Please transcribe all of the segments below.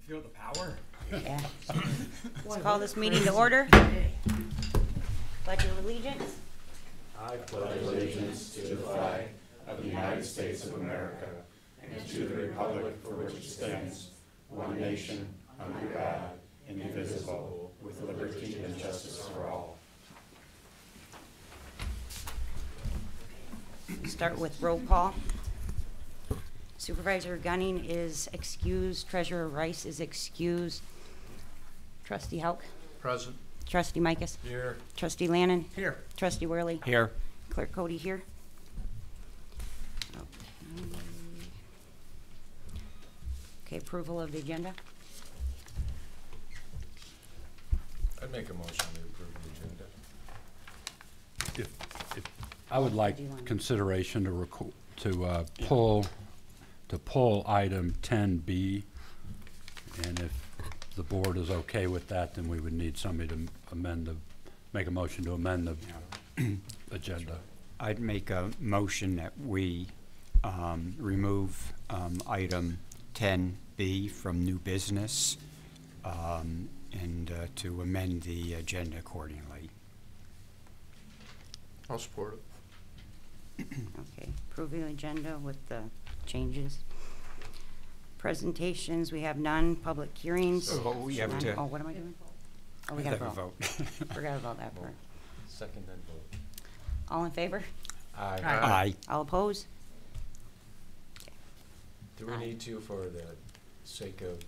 Feel the power? Yeah. Let's call this meeting to order. Pledge of allegiance. I pledge allegiance to the flag of the United States of America and to the republic for which it stands, one nation, under God, indivisible, with liberty and justice for all. Start with roll call. Supervisor Gunning is excused. Treasurer Rice is excused. Trustee Hauk. Present. Trustee Micus. Here. Trustee Lannon. Here. Trustee Worley. Here. Clerk Cody here. Okay, approval of the agenda. I'd make a motion to approve the agenda. If I would like consideration to pull item 10B, and if the board is okay with that, then we would need somebody to make a motion to amend the agenda. I'd make a motion that we remove item 10B from new business and to amend the agenda accordingly. I'll support it. Okay, approving the agenda with the changes. Presentations, we have none. Public hearings. Oh, we have none. to. Oh, what am I doing? Oh, we gotta vote. Forgot about that part. Second then vote. All in favor? Aye. Aye. All opposed? Do we need to, for the sake of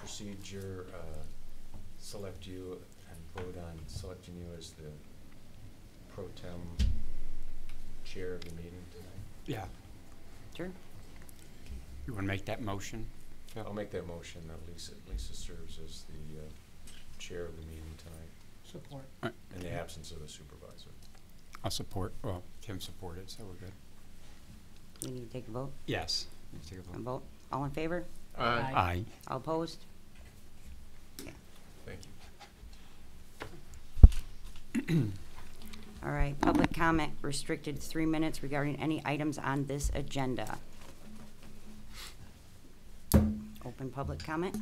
procedure, select you and vote on selecting you as the pro tem chair of the meeting tonight? Yeah. Sure. You want to make that motion, Phil? I'll make that motion that Lisa serves as the chair of the meeting tonight. Support. In the absence of the supervisor. I'll support. Well, Tim supported, so we're good. Do we need to take a vote? Yes. Let's take a A vote. vote. All in favor? Aye. All opposed? Thank you. All right, public comment restricted to 3 minutes regarding any items on this agenda. Open public comment.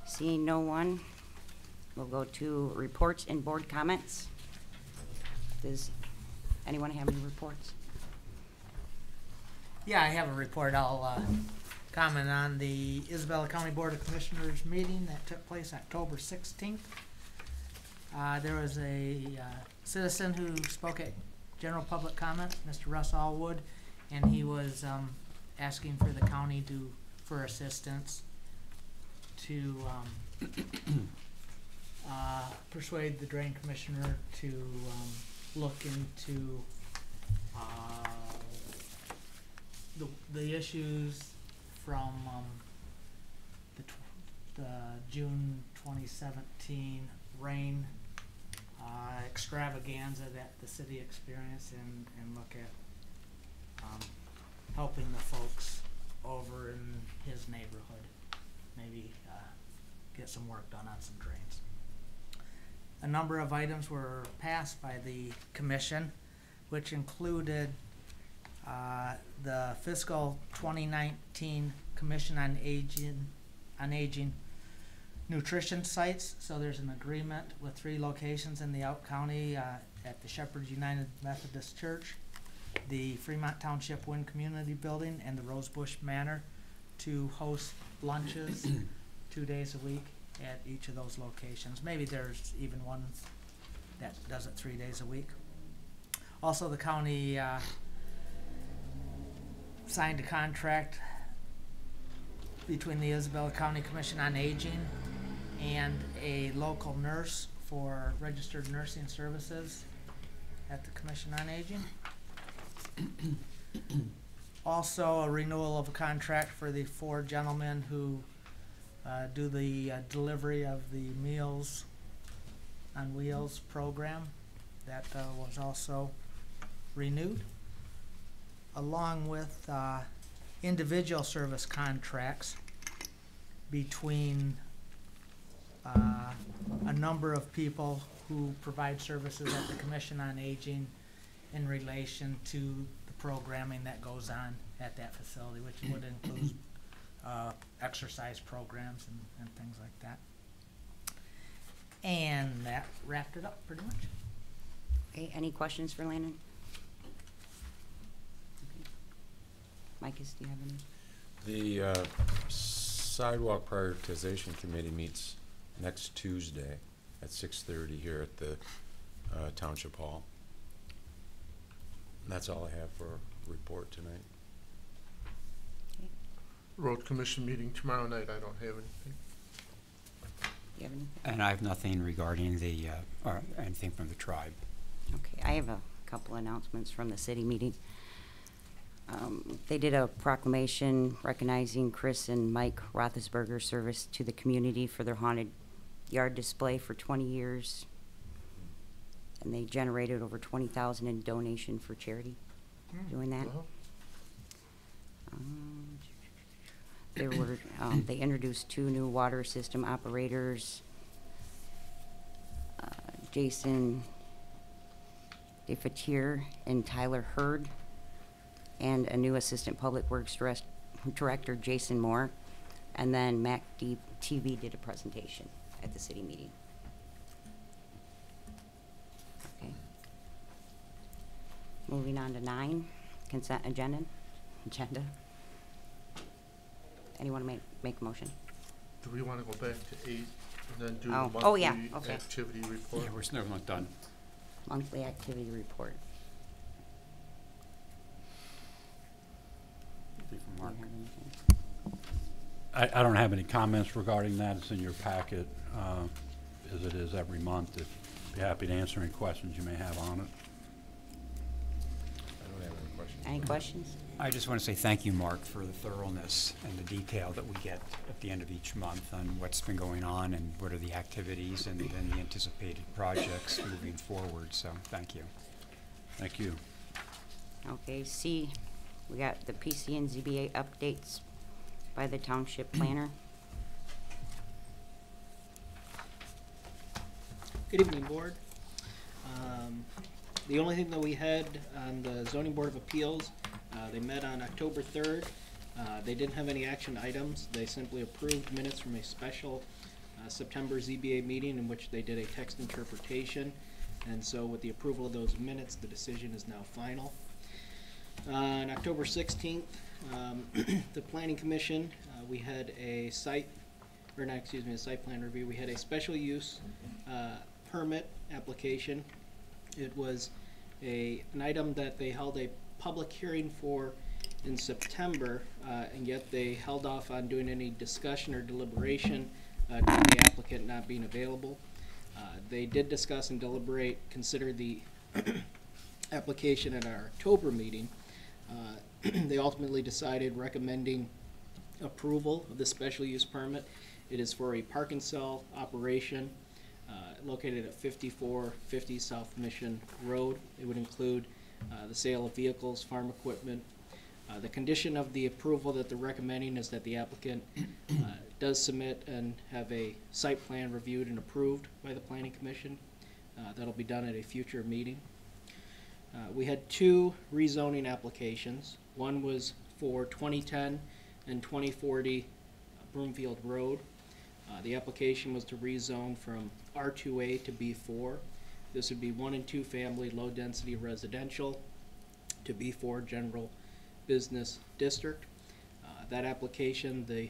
Seeing no one, we'll go to reports and board comments. Does anyone have any reports? Yeah, I have a report. I'll comment on the Isabella County Board of Commissioners meeting that took place October 16th. There was a citizen who spoke at general public comment, Mr. Russ Allwood, and he was asking for the county for assistance to persuade the drain commissioner to look into the issues from the June 2017 rain extravaganza that the city experienced, and look at helping the folks over in his neighborhood, maybe get some work done on some drains. A number of items were passed by the commission, which included the fiscal 2019 Commission on Aging nutrition sites. So there's an agreement with 3 locations in the Out County at the Shepherd's United Methodist Church, the Fremont Township Wind Community Building, and the Rosebush Manor to host lunches 2 days a week at each of those locations. Maybe there's even one that does it 3 days a week. Also, the county signed a contract between the Isabella County Commission on Aging and a local nurse for registered nursing services at the Commission on Aging. Also, a renewal of a contract for the 4 gentlemen who do the delivery of the Meals on Wheels program. That was also renewed, along with individual service contracts between a number of people who provide services at the Commission on Aging in relation to the programming that goes on at that facility, which would include exercise programs and things like that. And that wrapped it up pretty much. Okay, any questions for Landon? Okay. Micus, do you have any? The Sidewalk Prioritization Committee meets next Tuesday at 6:30 here at the Township Hall. And that's all I have for a report tonight. Road Commission meeting tomorrow night, I don't have anything. Do you have anything? And I have nothing regarding the, or anything from the tribe. Okay, I have a couple announcements from the city meeting. They did a proclamation recognizing Chris and Mike Roethlisberger's service to the community for their haunted yard display for 20 years. And they generated over $20,000 in donation for charity doing that. Wow. They introduced 2 new water system operators, Jason DeFatier and Tyler Hurd, and a new assistant public works director, Jason Moore. And then Mac TV did a presentation at the city meeting. Okay. Moving on to 9, consent agenda. Anyone make a motion? Do we want to go back to 8 and then do Oh. the Oh, yeah, monthly okay. activity report? Yeah, we're still not done. Monthly activity report. Anything from Do Mark? you have anything? I don't have any comments regarding that. It's in your packet, as it is every month. Be happy to answer any questions you may have on it. I don't have any questions. Any questions? I just want to say thank you, Mark, for the thoroughness and the detail that we get at the end of each month on what's been going on and what are the activities and then the anticipated projects moving forward. So thank you. Thank you. Okay, C, we got the PC and ZBA updates by the township planner. Good evening, Board. The only thing that we had on the Zoning Board of Appeals, they met on October 3rd. They didn't have any action items. They simply approved minutes from a special September ZBA meeting in which they did a text interpretation. And so with the approval of those minutes, the decision is now final. On October 16th, the Planning Commission, we had a site plan review. We had a special use permit application. It was an item that they held a public hearing for in September, and yet they held off on doing any discussion or deliberation due to the applicant not being available. They did discuss and deliberate, consider the application at our October meeting. They ultimately decided recommending approval of the special use permit. It is for a park and sell operation located at 5450 South Mission Road. It would include the sale of vehicles, farm equipment. The condition of the approval that they're recommending is that the applicant does submit and have a site plan reviewed and approved by the Planning Commission. That'll be done at a future meeting. We had 2 rezoning applications. One was for 2010 and 2040 Broomfield Road. The application was to rezone from R2A to B4. This would be 1 and 2 family low density residential to B4 general business district. That application, the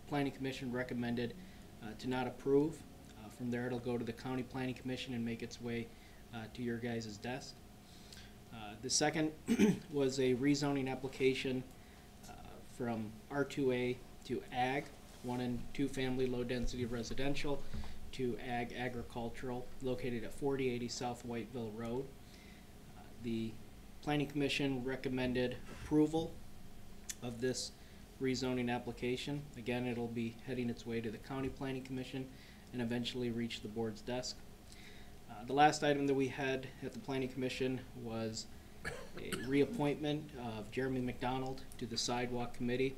Planning Commission recommended to not approve. From there it'll go to the County Planning Commission and make its way to your guys' desk. The second was a rezoning application from R2A to Ag, 1 and 2 family low density residential, to Ag agricultural, located at 4080 South Whiteville Road. The Planning Commission recommended approval of this rezoning application. Again, it'll be heading its way to the County Planning Commission and eventually reach the board's desk. The last item that we had at the Planning Commission was a reappointment of Jeremy McDonald to the Sidewalk Committee.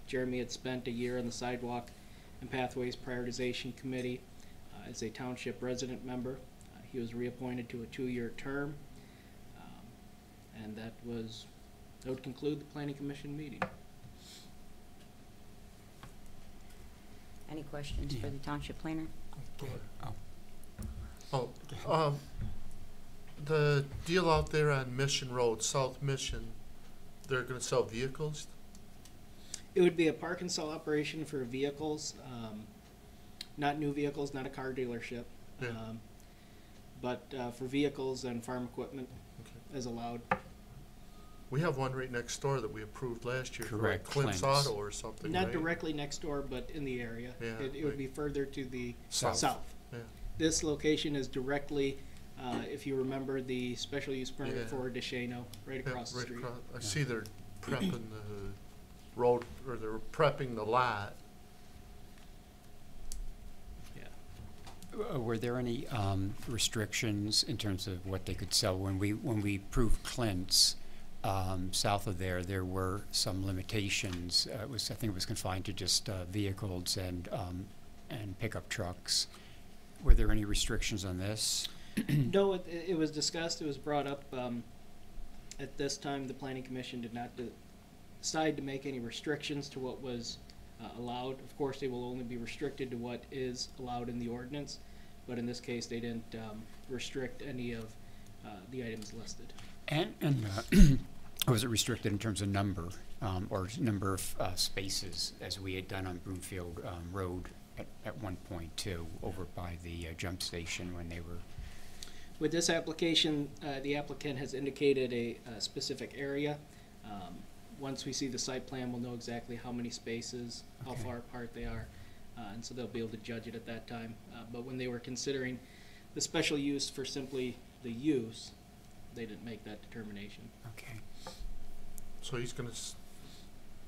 Jeremy had spent a year on the Sidewalk and Pathways Prioritization Committee as a township resident member. He was reappointed to a 2-year term, and that was That would conclude the planning commission meeting. Any questions for the township planner? The deal out there on Mission Road, South Mission, they're gonna sell vehicles? It would be a park and sell operation for vehicles, not new vehicles, not a car dealership. Yeah. But for vehicles and farm equipment Okay. is allowed. We have one right next door that we approved last year. Correct, Clint's Clint's. Auto or something, Not right? directly next door, but in the area. Yeah, It would right. be further to the South. south. Yeah. This location is directly, if you remember, the special use permit Yeah. for DeShano, right Yeah, across the right street. across. I see they're prepping the road, or they're prepping the lot. Yeah. Were there any restrictions in terms of what they could sell? When we approved Clint's, south of there were some limitations. I think it was confined to just vehicles and pickup trucks. Were there any restrictions on this? No, it was discussed, it was brought up. At this time, the planning commission did not decide to make any restrictions to what was allowed. Of course, they will only be restricted to what is allowed in the ordinance, but in this case, they didn't restrict any of the items listed. And was it restricted in terms of number, or number of spaces, as we had done on Broomfield Road at one point too, over by the jump station when they were? With this application, the applicant has indicated a specific area. Once we see the site plan, we'll know exactly how many spaces, how Okay. far apart they are, and so they'll be able to judge it at that time. But when they were considering the special use for simply the use, they didn't make that determination. Okay. So he's gonna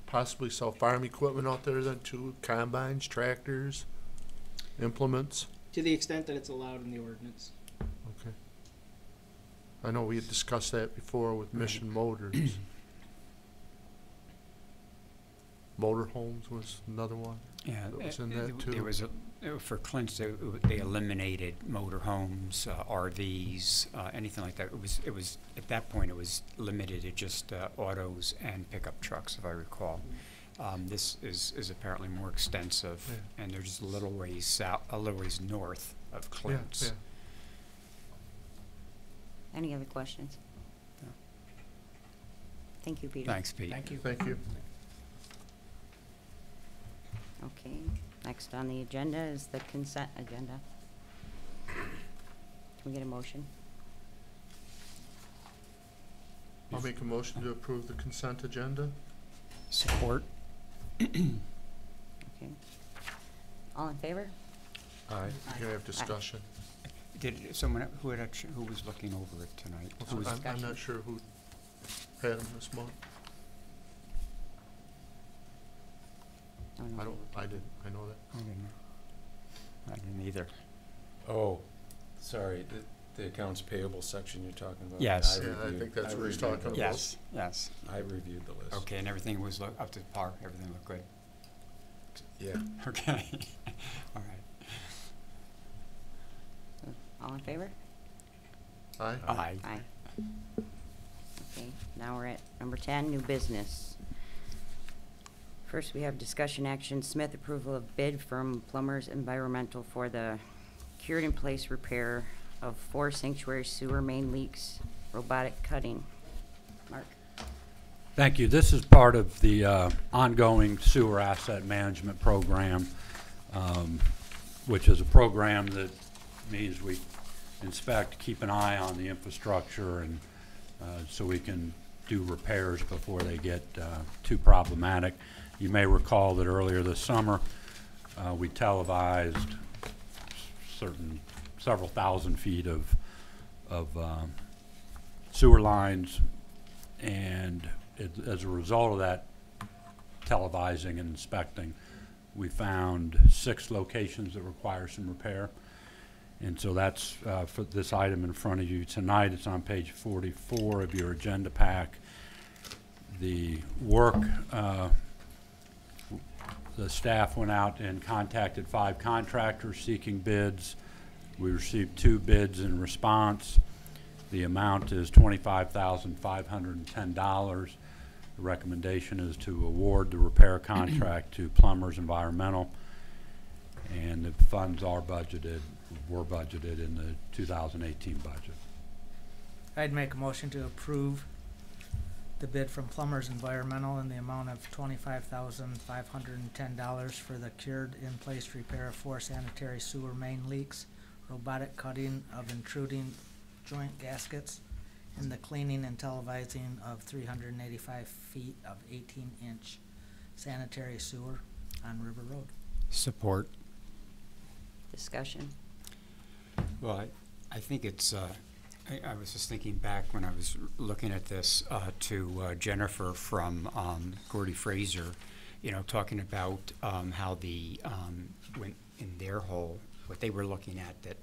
possibly sell farm equipment out there then too, combines, tractors, implements? To the extent that it's allowed in the ordinance. Okay. I know we had discussed that before with Mission Motors. Motorhomes was another one. Yeah, That was in that there too. was for Clint's, they eliminated motorhomes, RVs, anything like that. It was at that point it was limited to just autos and pickup trucks, if I recall. This is apparently more extensive, Yeah. and they're just a little ways south, a little ways north of Clint's. Yeah. Any other questions? No. Thank you, Peter. Thanks, Pete. Thank you. Thank you. Okay, next on the agenda is the consent agenda. Can we get a motion? I'll make a motion to approve the consent agenda. Support. Okay. All in favor? Aye. You can have discussion. Did someone who was looking over it tonight? Who was- I'm discussion? not sure who had them this month. Oh, no. I know that. I didn't know. I didn't either. Oh, sorry, the accounts payable section you're talking about? Yes. Yeah, I think that's what he's reviewed talking the about. list. Yes. I reviewed the list. Okay, and everything was up to par. Everything looked good. Yeah. Okay. All right. All in favor? Aye. Aye. Aye. Okay, now we're at number 10, new business. First, we have discussion action, Smith approval of bid from Plumbers Environmental for the cured-in-place repair of 4 sanctuary sewer main leaks, robotic cutting. Mark? Thank you. This is part of the ongoing sewer asset management program, which is a program that means we inspect, keep an eye on the infrastructure, and so we can do repairs before they get too problematic. You may recall that earlier this summer, we televised several thousand feet of sewer lines, and as a result of that televising and inspecting, we found 6 locations that require some repair. And so that's for this item in front of you tonight. It's on page 44 of your agenda pack. The work, the staff went out and contacted 5 contractors seeking bids. We received 2 bids in response. The amount is $25,510. The recommendation is to award the repair contract to Plumbers Environmental, and the funds were budgeted in the 2018 budget. I'd make a motion to approve the bid from Plumbers Environmental in the amount of $25,510 for the cured in-place repair of 4 sanitary sewer main leaks, robotic cutting of intruding joint gaskets, and the cleaning and televising of 385 feet of 18-inch sanitary sewer on River Road. Support. Discussion. Well, I think it's, I was just thinking back when I was looking at this to Jennifer from Gordy Fraser, you know, talking about how the, when in their whole, what they were looking at, that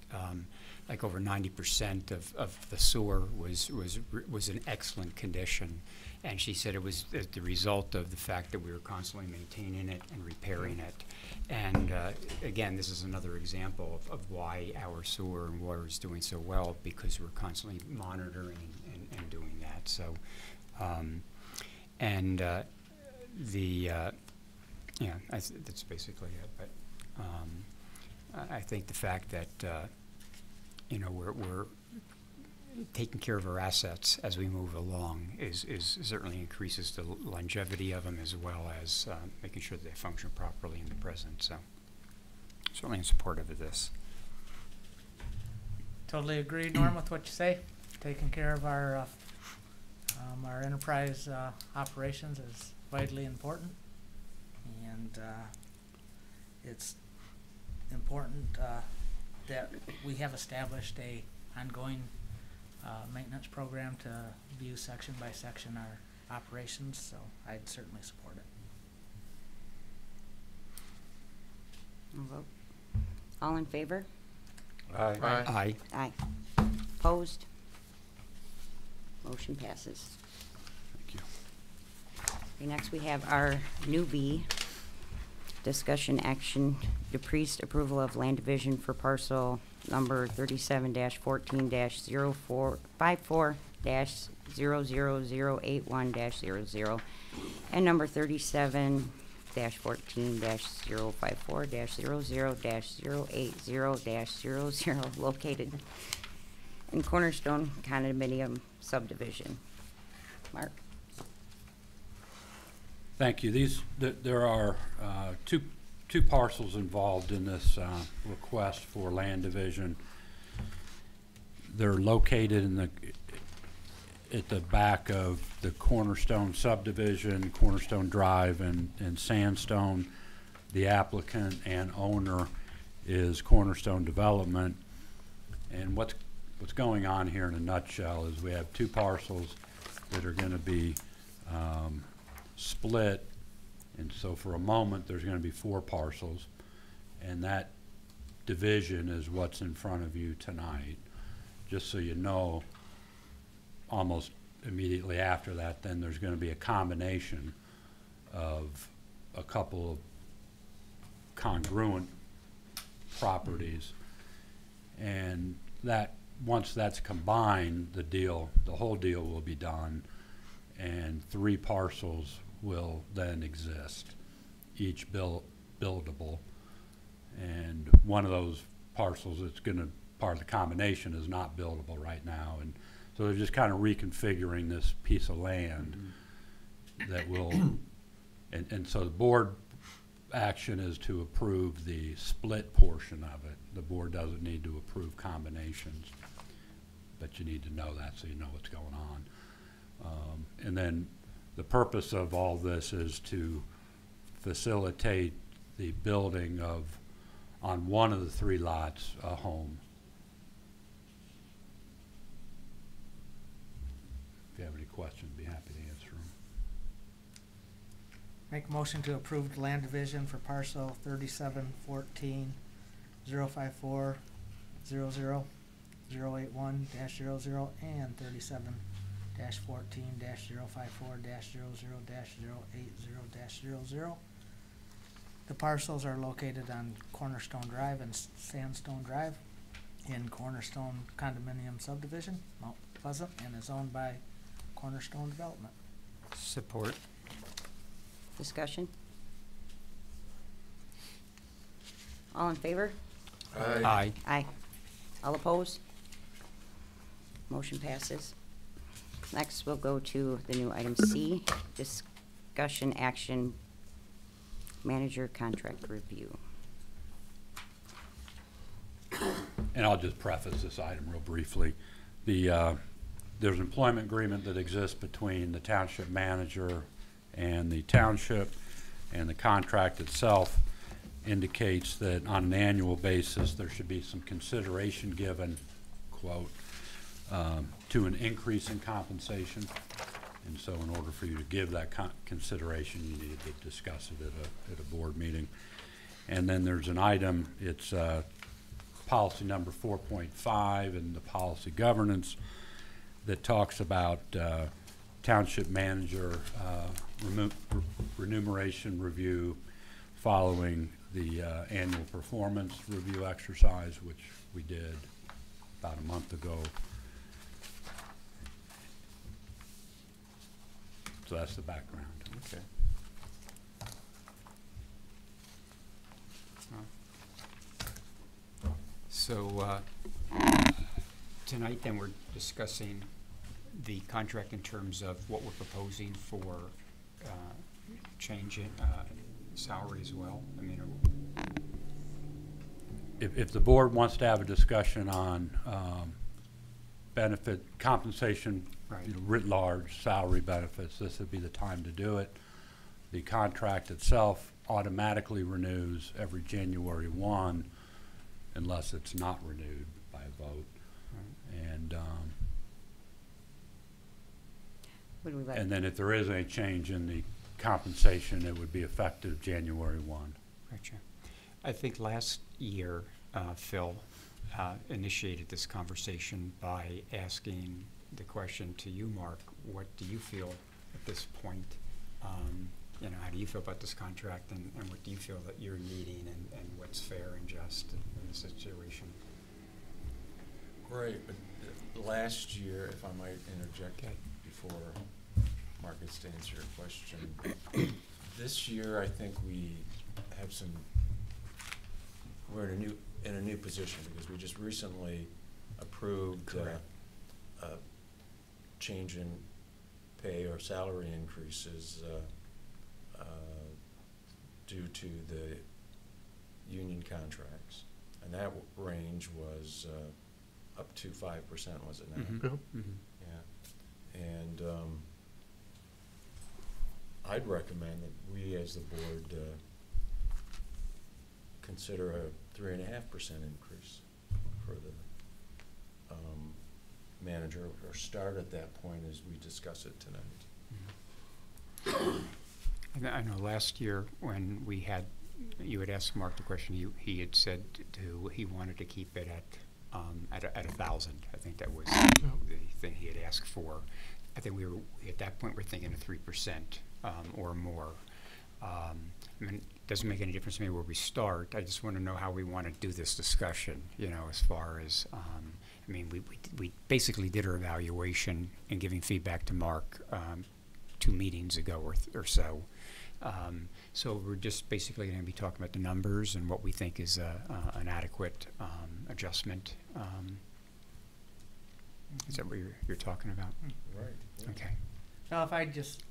like over 90% of the sewer was in excellent condition. And she said it was the result of the fact that we were constantly maintaining it and repairing it. And again, this is another example of why our sewer and water is doing so well, because we're constantly monitoring and doing that. So, yeah, that's basically it. But I think the fact that you know, we're taking care of our assets as we move along is certainly increases the longevity of them, as well as making sure that they function properly in the present. So certainly in support of this. Totally agree, Norm, with what you say. Taking care of our enterprise operations is vitally important, and it's important that we have established a ongoing maintenance program to view section by section our operations, so I'd certainly support it. We'll vote. All in favor? Aye. Aye. Aye. Opposed? Motion passes. Thank you. Okay, next we have our new B, discussion action, decreased approval of land division for parcel number 37-14-054-00081-00 and number 37-14-054-00-080-00 located in Cornerstone Condominium Subdivision. Mark? Thank you. There are two parcels involved in this request for land division. They're located at the back of the Cornerstone subdivision, Cornerstone Drive and Sandstone. The applicant and owner is Cornerstone Development. And what's going on here in a nutshell is we have two parcels that are going to be split, and so for a moment there's going to be 4 parcels, and that division is what's in front of you tonight. Just so you know, almost immediately after that, then there's going to be a combination of a couple of congruent properties, and that once that's combined, the whole deal will be done, and 3 parcels will then exist, each buildable, and one of those parcels that's going to part of the combination is not buildable right now, and so they're just kind of reconfiguring this piece of land that will, and so the board action is to approve the split portion of it. The board doesn't need to approve combinations, but you need to know that so you know what's going on. And then the purpose of all this is to facilitate the building of, on one of the 3 lots, a home. If you have any questions, I'd be happy to answer them. Make a motion to approve the land division for parcel 37-14-054-00-081-00 and 37-14-054-00-080-00. The parcels are located on Cornerstone Drive and Sandstone Drive in Cornerstone Condominium Subdivision, Mount Pleasant, and is owned by Cornerstone Development. Support. Discussion? All in favor? Aye. Aye. All opposed? Motion passes. Next, we'll go to the new item C, discussion action, manager contract review. And I'll just preface this item real briefly. There's an employment agreement that exists between the township manager and the township, and the contract itself indicates that on an annual basis, there should be some consideration given, quote, to an increase in compensation. And so in order for you to give that consideration, you needed to discuss it at a board meeting. And then there's an item, it's policy number 4.5 in the policy governance that talks about township manager remuneration review following the annual performance review exercise, which we did about a month ago. So that's the background. Okay. So tonight then we're discussing the contract in terms of what we're proposing for change in salary as well. I mean, If the board wants to have a discussion on benefit compensation, right. writ large, salary benefits, this would be the time to do it. The contract itself automatically renews every January 1 unless it's not renewed by a vote. Right. Would we like? And then if there is any change in the compensation, it would be effective January 1. Gotcha. I think last year, Phil initiated this conversation by asking the question to you, Mark, what do you feel at this point? You know, how do you feel about this contract, and what do you feel that you're needing, and what's fair and just in the situation? Right, but last year, if I might interject before Mark gets to answer your question, this year I think we have we're in a new position because we just recently approved a change in pay or salary increases due to the union contracts, and that range was up to 5%, was it not? Yeah. Yeah, and I'd recommend that we, as the board, consider a 3.5% increase for the manager, or start at that point as we discuss it tonight. I know last year when we had, you had asked Mark the question, he had said he wanted to keep it at 1,000. I think that was the thing he had asked for. I think we were, at that point, we're thinking of 3% or more. I mean, it doesn't make any difference to me where we start. I just want to know how we want to do this discussion, you know, as far as, I mean, we basically did our evaluation and giving feedback to Mark 2 meetings ago or so. So we're just basically going to be talking about the numbers and what we think is an adequate adjustment. Is that what you're talking about? Right. Yeah. Okay. Now, if I just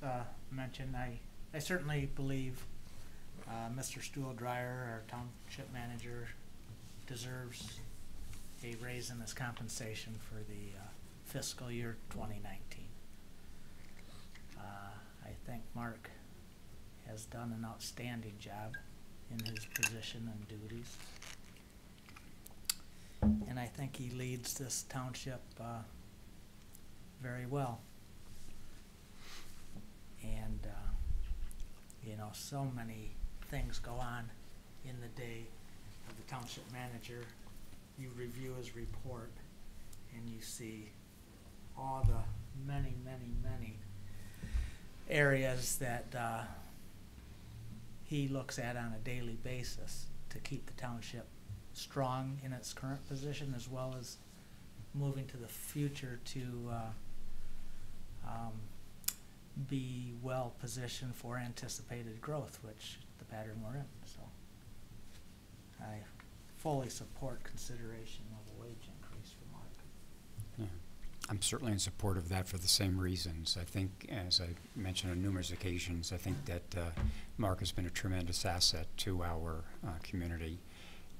mention, I certainly believe Mr. Stuhl-Dreyer, our township manager, deserves a raise in his compensation for the fiscal year 2019. I think Mark has done an outstanding job in his position and duties. And I think he leads this township very well. And, you know, so many things go on in the day of the township manager. You review his report and you see all the many areas that he looks at on a daily basis to keep the township strong in its current position, as well as moving to the future to be well positioned for anticipated growth, which the pattern we're in, so. I fully support consideration of a wage increase for Mark. Yeah. I'm certainly in support of that for the same reasons. I think, as I mentioned on numerous occasions, I think that Mark has been a tremendous asset to our community,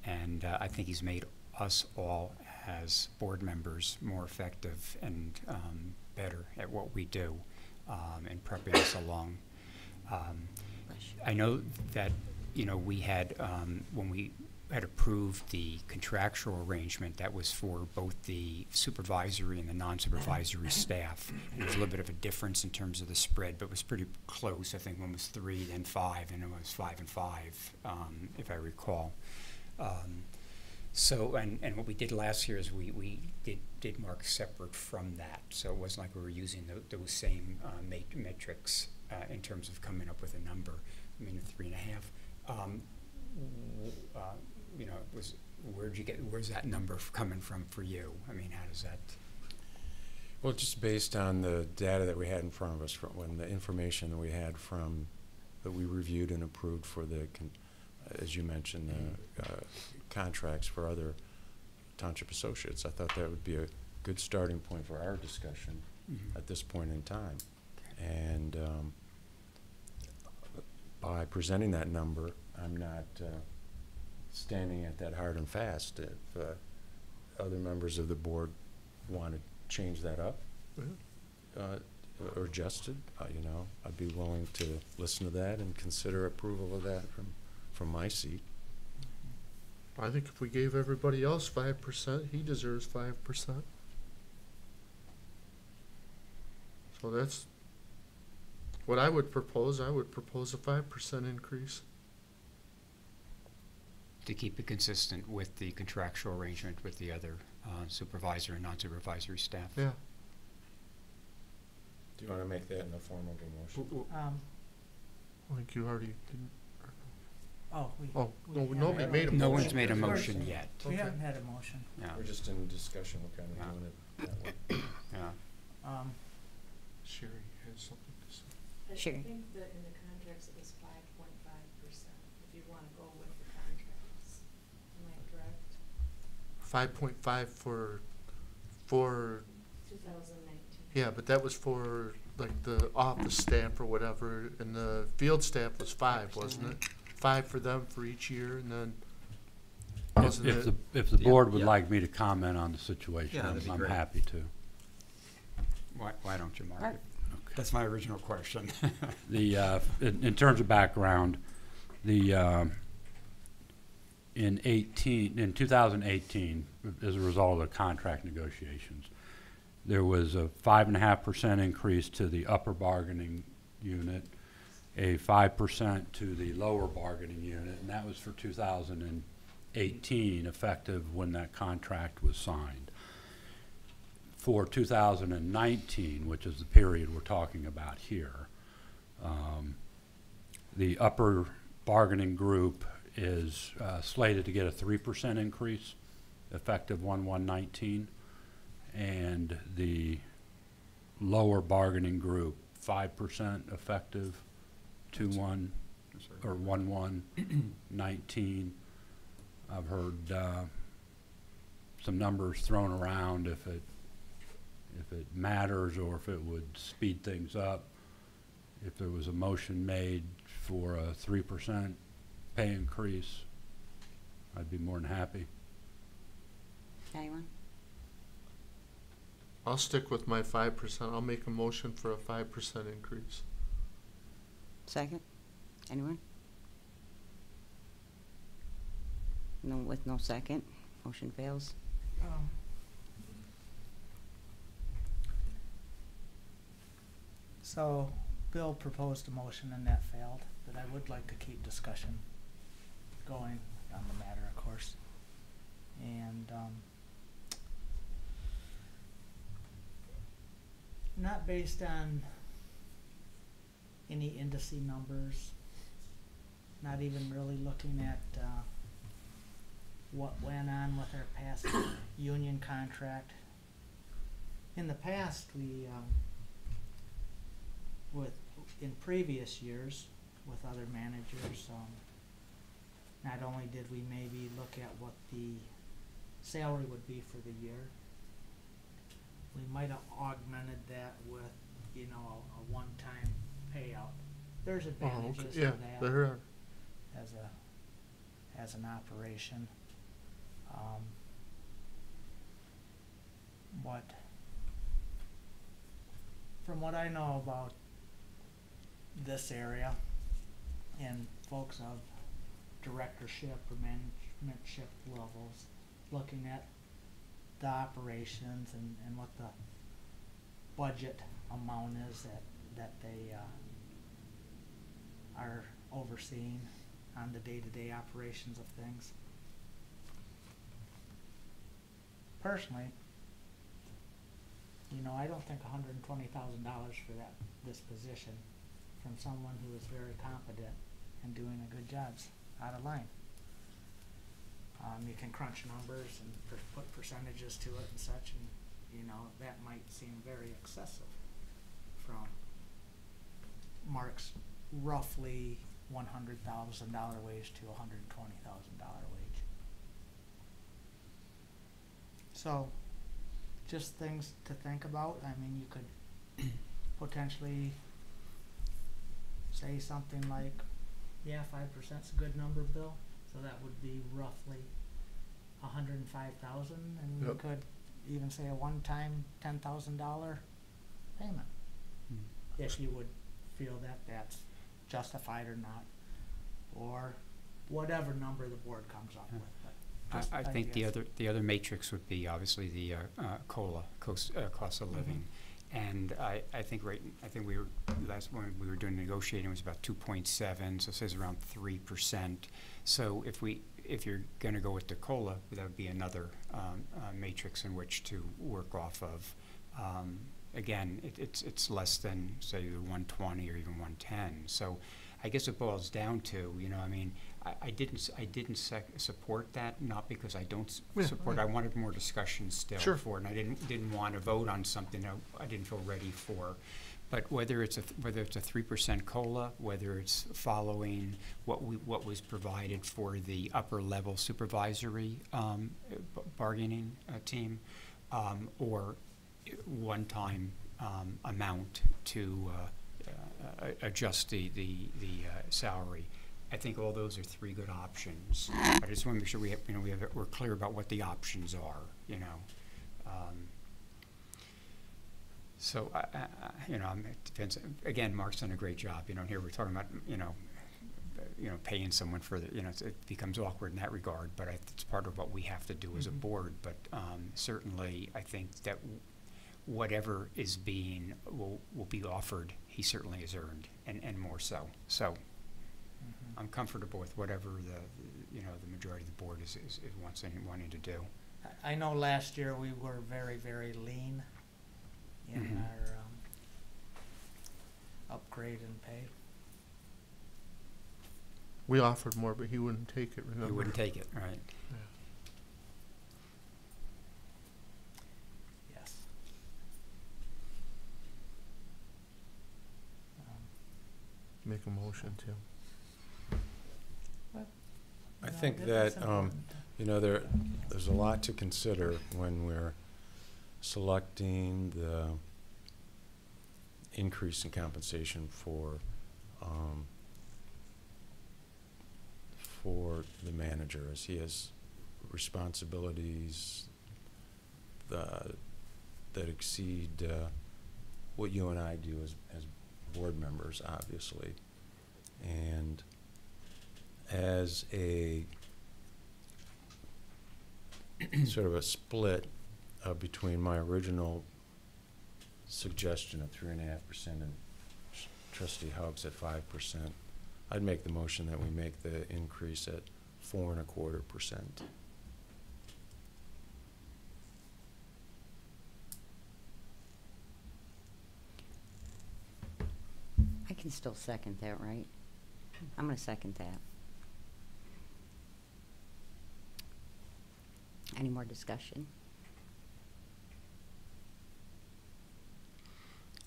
and I think he's made us all as board members more effective and better at what we do and prepping us along. I know that, you know, we had, when we had approved the contractual arrangement, that was for both the supervisory and the non-supervisory staff. And there was a little bit of a difference in terms of the spread, but it was pretty close. I think one was 3, then 5, and it was 5 and 5, if I recall. So, and what we did last year is we did Mark separate from that. So it wasn't like we were using those same metrics in terms of coming up with a number. I mean, 3.5. You know, where's that number coming from for you? I mean, how does that? Well, just based on the data that we had in front of us, when the information that we had from, that we reviewed and approved for the, as you mentioned, the contracts for other township associates, I thought that would be a good starting point for our discussion at this point in time. And by presenting that number, I'm not standing at that hard and fast. If other members of the board want to change that up or adjust it, you know, I'd be willing to listen to that and consider approval of that from my seat. I think if we gave everybody else 5%, he deserves 5%. So that's what I would propose. I would propose a 5% increase. To keep it consistent with the contractual arrangement with the other supervisory and non-supervisory staff. Yeah. Do you want to make that in the form of a motion? I think you already didn't. Oh, Nobody made a motion. No one's made a motion yet. We Okay. haven't had a motion. Yeah. We're just in discussion, we're kind of doing it that way. Yeah. Sherry has something to say. Sure. I think that in the contracts it was 5.5%, if you wanna go with the contracts. Am I correct? 5.5 for 2019. yeah, but that was for like the office staff or whatever, and the field staff was 5, wasn't it? 5 for them for each year, and then wasn't it? If the board would yeah. like me to comment on the situation, Yeah, that'd be I'm great. happy to. Why don't you, Mark? Mark. Okay. That's my original question. The in terms of background, the in 2018, as a result of the contract negotiations, there was a 5.5% increase to the upper bargaining unit, a 5% to the lower bargaining unit, and that was for 2018, effective when that contract was signed. For 2019, which is the period we're talking about here, the upper bargaining group is slated to get a 3% increase effective 1/1/19, and the lower bargaining group 5% effective 2/1 or 1/1/19. I've heard some numbers thrown around if it matters or if it would speed things up. If there was a motion made for a 3% pay increase, I'd be more than happy. Anyone? I'll stick with my 5%. I'll make a motion for a 5% increase. Second? Anyone? No, with no second, motion fails. So Bill proposed a motion and that failed, but I would like to keep discussion going on the matter, of course. And not based on any indice numbers, not even really looking at what went on with our past union contract. In the past, we in previous years with other managers, not only did we maybe look at what the salary would be for the year, we might have augmented that with, you know, a one-time payout. There's advantages to Yeah, that there are. as an operation. From what I know about this area and folks of directorship or managementship levels, looking at the operations and what the budget amount is that they are overseeing on the day-to-day operations of things. Personally, you know, I don't think $120,000 for this position from someone who is very competent and doing a good job's out of line. You can crunch numbers and put percentages to it and such, and you know that might seem very excessive from Mark's roughly $100,000 wage to $120,000 wage. So, just things to think about. I mean, you could potentially say something like, yeah, 5%'s a good number, Bill. So that would be roughly $105,000, and you Yep. could even say a one-time $10,000 payment, if you would feel that that's justified or not, or whatever number the board comes up with. But just I think the ideas. other matrix would be obviously the COLA, cost of living. And I think we were, last when we were doing negotiating, it was about 2.7, so it says around 3%. So if you're gonna go with the COLA, that would be another matrix in which to work off of. Again, it's less than, say, the 120 or even 110. So I guess it boils down to, you know, I mean, I didn't support that, not because I don't support. I wanted more discussion still for it, and I didn't want to vote on something that I didn't feel ready for. But whether it's a 3% COLA, whether it's following what was provided for the upper level supervisory bargaining team, or one-time amount to adjust the salary. I think all those are three good options. I just want to make sure we're clear about what the options are. You know, so you know, it depends. Again, Mark's done a great job. You know, here we're talking about paying someone for the, it becomes awkward in that regard. But it's part of what we have to do as a board. But certainly, I think that whatever is will be offered, he certainly has earned, and more so. So I'm comfortable with whatever the majority of the board is wanting to do. I know last year we were very, very lean in our upgrade and pay. We offered more, but he wouldn't take it, remember? He wouldn't take it, right? Yeah. Yes. Make a motion to. I think that, there's a lot to consider when we're selecting the increase in compensation for the manager, as he has responsibilities that exceed what you and I do as board members, obviously. And as a sort of a split between my original suggestion of 3.5% and Trustee Huggs at 5%, I'd make the motion that we make the increase at 4.25%. I can still second that, right? I'm going to second that. Any more discussion?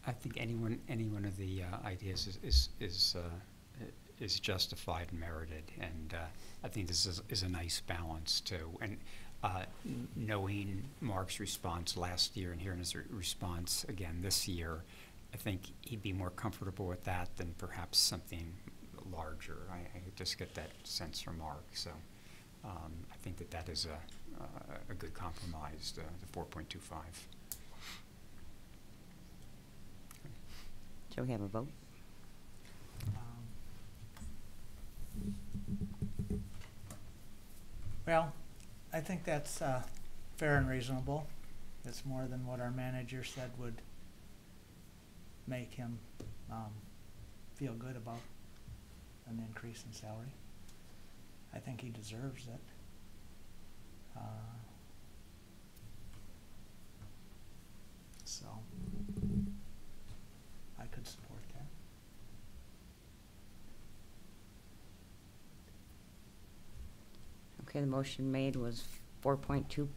I think any one of the ideas is justified and merited, and I think this is a nice balance too. And knowing Mark's response last year and hearing his response again this year, I think he'd be more comfortable with that than perhaps something larger. I just get that sense from Mark. So I think that is a good compromise, the 4.25. Shall we have a vote? Well, I think that's fair and reasonable. It's more than what our manager said would make him feel good about an increase in salary. I think he deserves it. So I could support that. Okay, the motion made was 4.25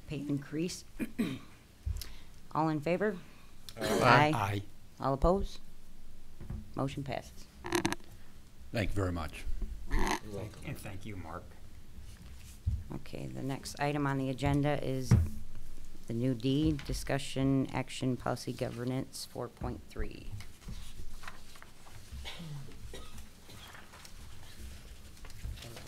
pay increase. All in favor? Aye. Aye. All opposed? Motion passes. Thank you very much. And thank you, Mark. Okay, the next item on the agenda is the new D, discussion action policy governance 4.3.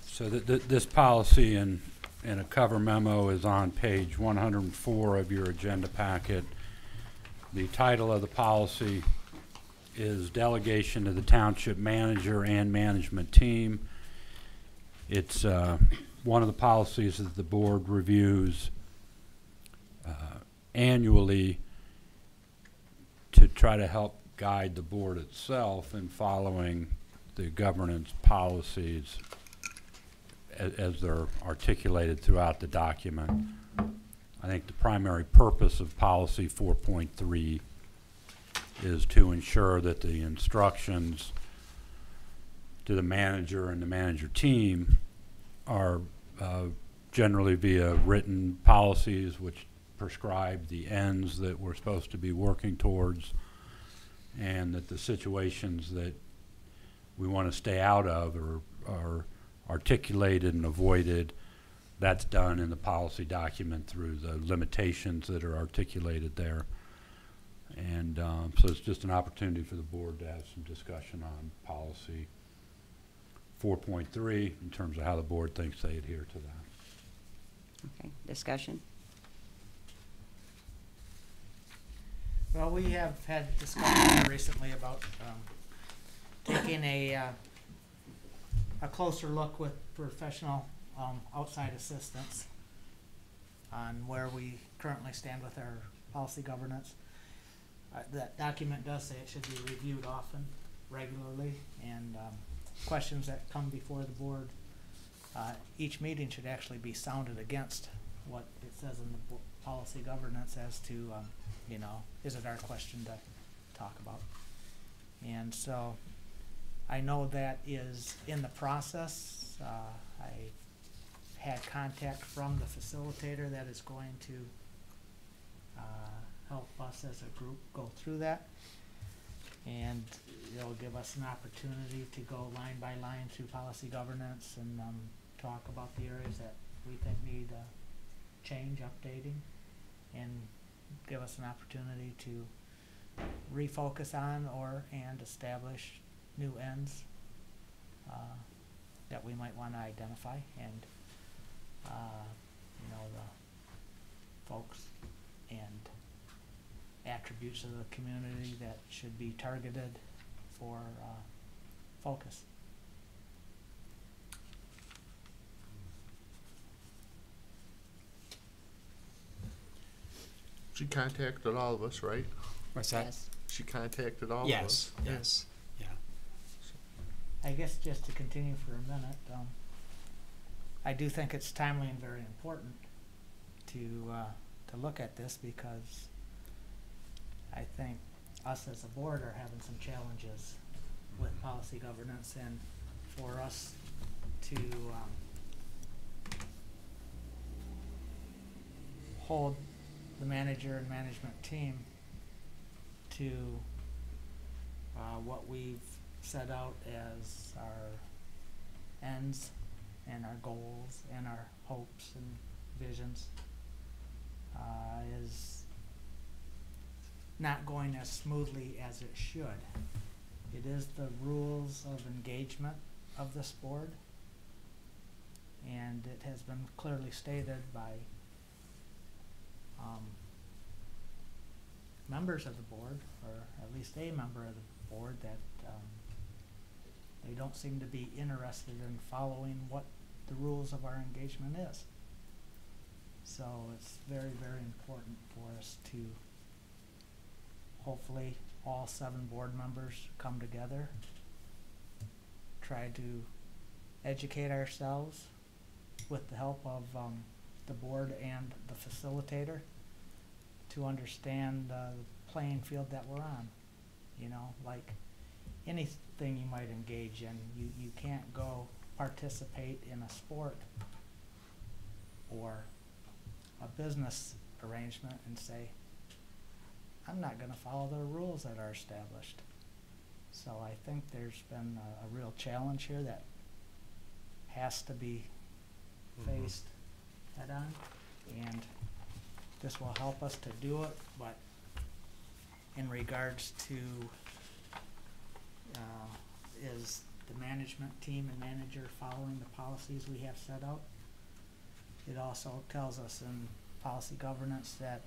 So this policy in a cover memo is on page 104 of your agenda packet. The title of the policy is Delegation to the Township Manager and Management Team. It's one of the policies that the board reviews annually to try to help guide the board itself in following the governance policies as they're articulated throughout the document. I think the primary purpose of policy 4.3 is to ensure that the instructions to the manager and the manager team are generally via written policies which prescribe the ends that we're supposed to be working towards, and that the situations that we want to stay out of are articulated and avoided. That's done in the policy document through the limitations that are articulated there. And so it's just an opportunity for the board to have some discussion on policy 4.3 in terms of how the board thinks they adhere to that. Okay, discussion? Well, we have had discussion recently about taking a closer look with professional outside assistance on where we currently stand with our policy governance. That document does say it should be reviewed often, regularly, and questions that come before the board, each meeting should actually be sounded against what it says in the policy governance as to, you know, is it our question to talk about? And so I know that is in the process. I had contact from the facilitator that is going to help us as a group go through that. And it'll give us an opportunity to go line by line through policy governance and talk about the areas that we think need change, updating, and give us an opportunity to refocus on and establish new ends that we might want to identify, and you know, the folks and attributes of the community that should be targeted for focus. She contacted all of us, right? What's that? Yes. She contacted all of us. Yes, yeah. I guess just to continue for a minute, I do think it's timely and very important to look at this, because I think us as a board are having some challenges with policy governance, and for us to hold the manager and management team to what we've set out as our ends and our goals and our hopes and visions is not going as smoothly as it should. It is the rules of engagement of this board, and it has been clearly stated by members of the board, or at least a member of the board, that they don't seem to be interested in following what the rules of our engagement is. So it's very, very important for us to hopefully all 7 board members come together, try to educate ourselves with the help of the board and the facilitator to understand the playing field that we're on. You know, like anything you might engage in, you can't go participate in a sport or a business arrangement and say, I'm not going to follow the rules that are established. So I think there's been a real challenge here that has to be faced head on, and this will help us to do it. But in regards to is the management team and manager following the policies we have set out, it also tells us in policy governance that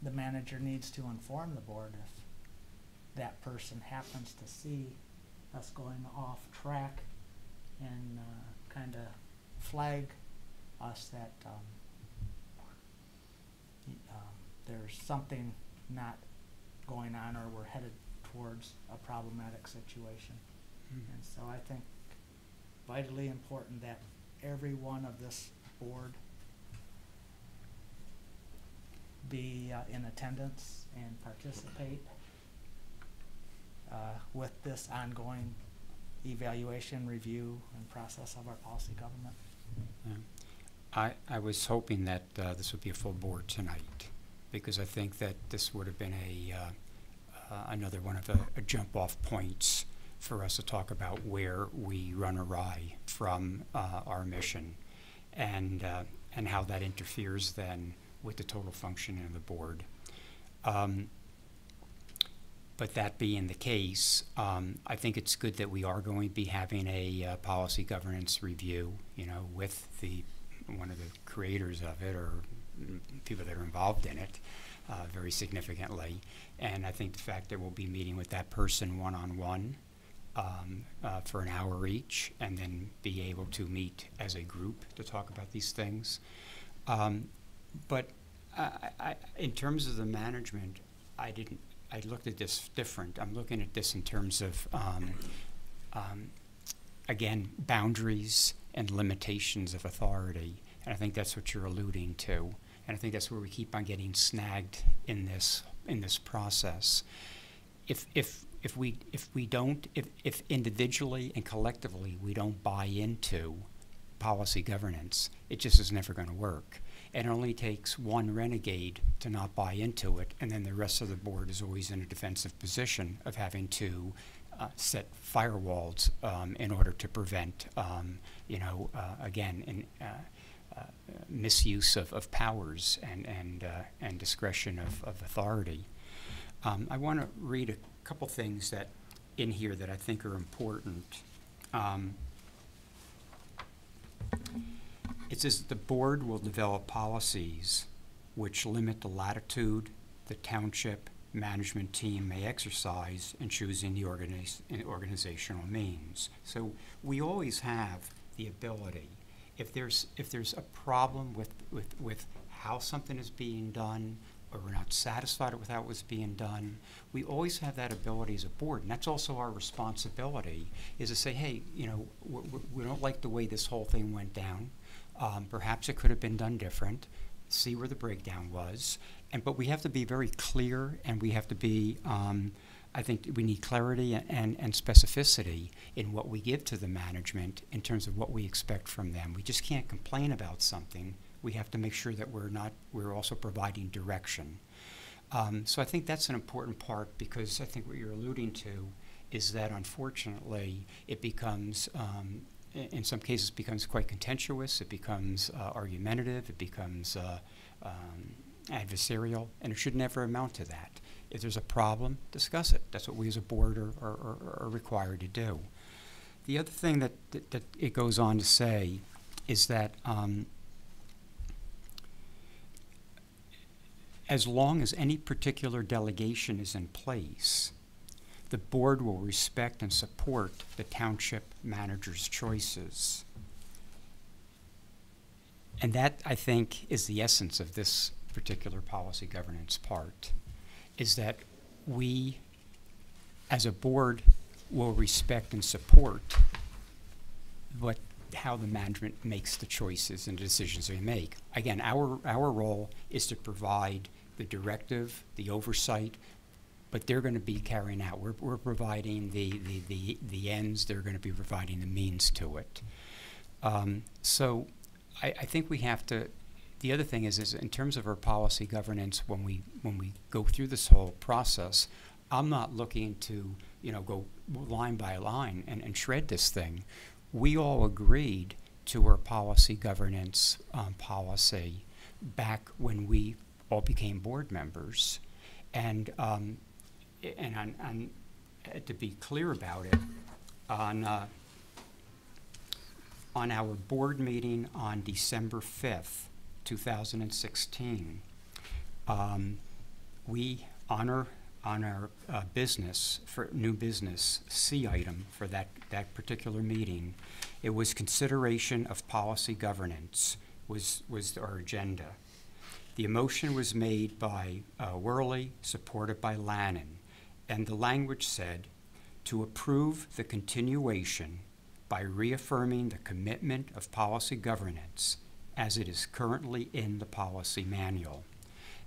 the manager needs to inform the board if that person happens to see us going off track and kind of flag us that there's something not going on, or we're headed towards a problematic situation. Mm-hmm. And so I think vitally important that everyone of this board be in attendance and participate with this ongoing evaluation, review, and process of our policy government. I was hoping that this would be a full board tonight, because I think that this would have been another one of a jump-off points for us to talk about where we run awry from our mission, and how that interferes then with the total functioning of the board. But that being the case, I think it's good that we are going to be having a policy governance review, you know, with one of the creators of it, or people that are involved in it, very significantly. And I think the fact that we'll be meeting with that person one-on-one for an hour each, and then be able to meet as a group to talk about these things. But in terms of the management, I looked at this different. I'm looking at this in terms of, again, boundaries and limitations of authority. And I think that's what you're alluding to. And I think that's where we keep on getting snagged in this process. If individually and collectively we don't buy into policy governance, it just is never going to work. It only takes one renegade to not buy into it, and then the rest of the board is always in a defensive position of having to set firewalls in order to prevent, misuse of powers and discretion of authority. I want to read a couple things that in here that I think are important. It says the board will develop policies which limit the latitude the township management team may exercise in choosing the organizational means. So we always have the ability, if there's a problem with how something is being done, or we're not satisfied with how it was being done, we always have that ability as a board. And that's also our responsibility, is to say, hey, you know, we don't like the way this whole thing went down. Perhaps it could have been done different. See where the breakdown was. But we have to be very clear, and we have to be, I think we need clarity and specificity in what we give to the management in terms of what we expect from them. We just can't complain about something we have to make sure that we're also providing direction. So I think that's an important part, because I think what you're alluding to is that unfortunately it becomes, in some cases, becomes quite contentious. It becomes argumentative. It becomes adversarial, and it should never amount to that. If there's a problem, discuss it. That's what we as a board are required to do. The other thing that it goes on to say is that as long as any particular delegation is in place, the board will respect and support the township manager's choices. And that, I think, is the essence of this particular policy governance part, is that we, as a board, will respect and support how the management makes the choices and decisions they make. Again, our role is to provide the directive, the oversight, but they're going to be carrying out. We're providing the ends. They're going to be providing the means to it. So I think we have to. The other thing is in terms of our policy governance, when we go through this whole process, I'm not looking to go line by line and shred this thing. We all agreed to our policy governance policy back when we all became board members, and to be clear about it, on our board meeting on December 5th, 2016, we on our business, for new business C item for that particular meeting, it was consideration of policy governance was our agenda. The motion was made by Worley, supported by Lannon, and the language said to approve the continuation by reaffirming the commitment of policy governance as it is currently in the policy manual.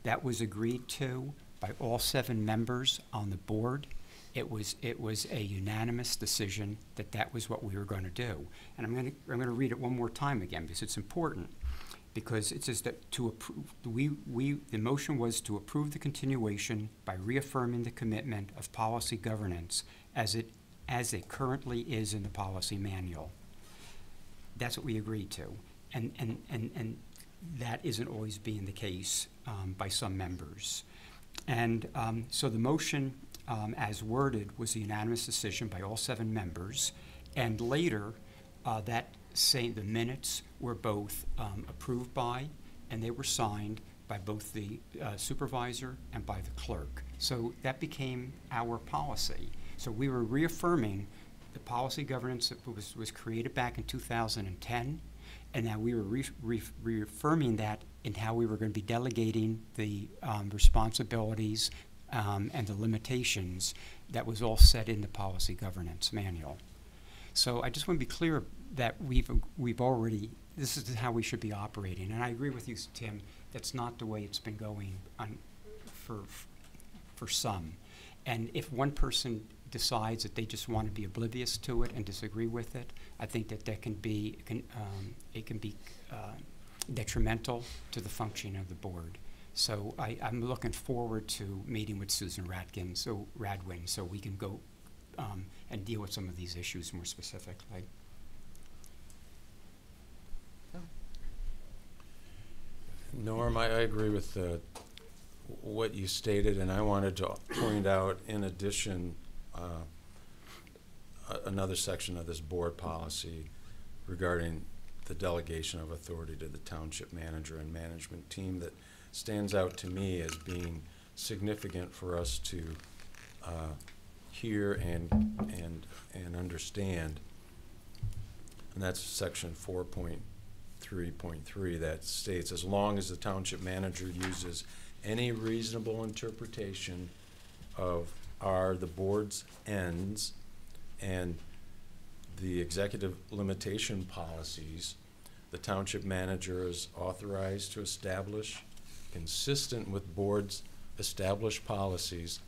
That was agreed to by all 7 members on the board. It was a unanimous decision that was what we were going to do. And I'm going to read it one more time again, because it's important. Because it says that to approve, the motion was to approve the continuation by reaffirming the commitment of policy governance as it currently is in the policy manual. That's what we agreed to, and that isn't always being the case by some members. And so the motion, as worded, was a unanimous decision by all 7 members, and later the minutes were both approved by, and they were signed by both the supervisor and by the clerk. So that became our policy. So we were reaffirming the policy governance that was created back in 2010, and now we were reaffirming that in how we were going to be delegating the responsibilities and the limitations that was all set in the policy governance manual. So I just want to be clear that we've already, this is how we should be operating. And I agree with you, Tim, that's not the way it's been going for some. And if one person decides that they just want to be oblivious to it and disagree with it, I think that can be detrimental to the functioning of the board. So I'm looking forward to meeting with Susan Radwin so we can go and deal with some of these issues more specifically. Norm, I agree with what you stated, and I wanted to point out, in addition, another section of this board policy regarding the delegation of authority to the township manager and management team that stands out to me as being significant for us to hear and understand. And that's section 4.3.3 that states, as long as the township manager uses any reasonable interpretation of the board's ends and the executive limitation policies, the township manager is authorized to establish, consistent with board's established policies,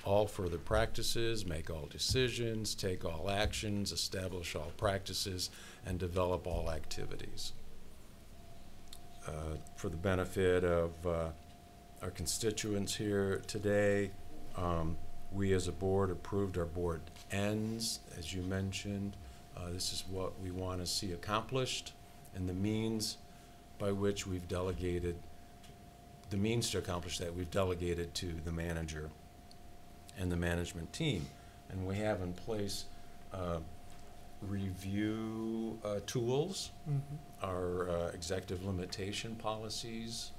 all further practices, make all decisions, take all actions, establish all practices, and develop all activities. for the benefit of our constituents here today, we as a board approved our board ends, as you mentioned. This is what we want to see accomplished, and the means by which we've delegated, the means to accomplish that we've delegated to the manager and the management team. And we have in place review tools, our executive limitation policies,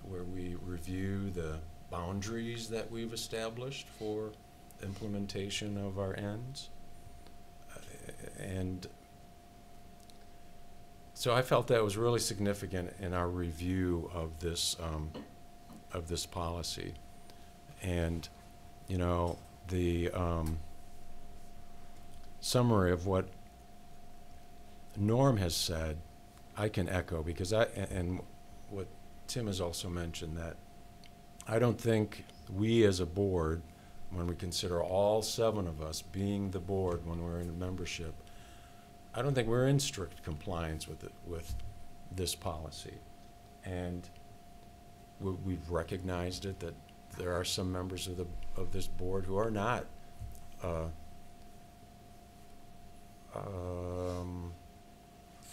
where we review the boundaries that we've established for implementation of our ends. And so I felt that was really significant in our review of this policy. And, you know, the summary of what Norm has said, I can echo, because and what Tim has also mentioned, that I don't think we as a board, when we consider all 7 of us being the board when we're in membership, I don't think we're in strict compliance with this policy. And we've recognized it, that there are some members of this board who are not